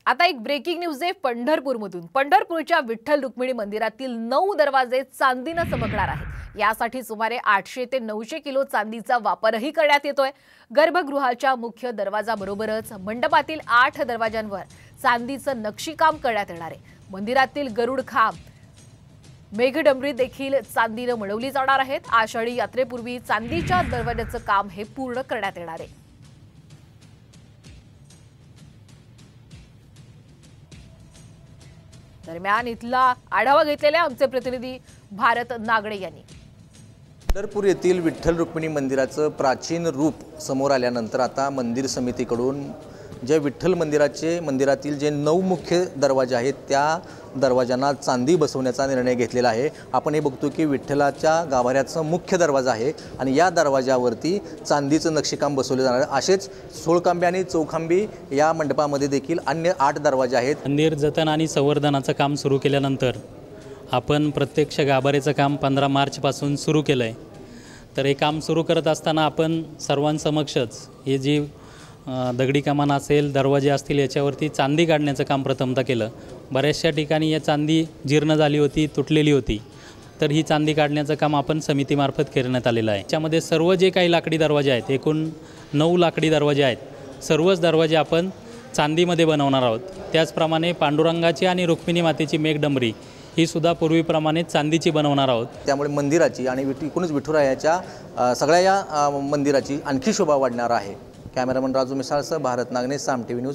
आता एक breaking news आहे पंढरपूरमधून। पंढरपूरच्या विठ्ठल रुक्मिणी मंदिरातील 9 दरवाजे चांदीने चमकणार आहेत। यासाठी सुमारे 800 ते 900 किलो चांदीचा वापरही करण्यात येतोय। गर्भगृहाच्या मुख्य दरवाजाबरोबरच मंडपातील 8 दरवाजांवर चांदीचं नक्षीकाम करण्यात येणार आहे। मंदिरातील गरुड खांब, मेघडंबरी देखील चांदीने मळवली जाणार आहेत। आषाढी यात्रेपूर्वी चांदीच्या दरवाजाचं काम हे पूर्ण करण्यात येणार आहे। दरम्यान इथला आढावा घेतलेले आमचे प्रतिनिधी भारत नागडे यांनी। पंढरपूर येथील विठ्ठल रुक्मिणी मंदिराचं प्राचीन रूप समोर आल्यानंतर आता मंदिर समितीकडून जे विठ्ठल मंदिरातील जे 9 मुख्य दरवाजे आहेत त्या दरवाजांना चांदी बसवण्याचा निर्णय घेतलेला आहे। आपण हे बघतो की विठ्ठलाच्या गाभाऱ्याचा मुख्य दरवाजा आहे आणि या दरवाजावरती चांदीचं नक्षीकाम बसवले जाणार आहे। असेच सोळखांबी आणि चौखांबी या मंडपामध्ये देखील अन्य 8 दरवाजे आहेत। मंदिर जतन आणि संवर्धनाचं काम सुरू केल्यानंतर आपण प्रत्यक्ष गाभाऱ्याचं काम 15 मार्चपासून सुरू केलं आहे। तर हे काम सुरू करत असताना आपण सर्वांसमक्षच हे जी दगडी कमान असेल, दरवाजे असतील, याच्यावरती चांदी काढण्याचं काम प्रथमतः केलं। बऱ्याचशा ठिकाणी या चांदी जीर्ण झाली होती, तुटलेली होती। तर ही चांदी काढण्याचं काम आपण समितीमार्फत करण्यात आलेलं आहे। याच्यामध्ये सर्व जे काही लाकडी दरवाजे आहेत, एकूण 9 लाकडी दरवाजे आहेत, सर्वच दरवाजे आपण चांदीमध्ये बनवणार आहोत। त्याचप्रमाणे पांडुरंगाची आणि रुक्मिणी मातेची मेघडंबरी ही सुद्धा पूर्वीप्रमाणे चांदीची बनवणार आहोत। त्यामुळे मंदिराची आणि एकूणच विठुरायाच्या सगळ्या या मंदिराची आणखी शोभा वाढणार आहे। कॅमेरामन राजू मिसाळसह भारत नागने, साम टीव्ही न्यूज।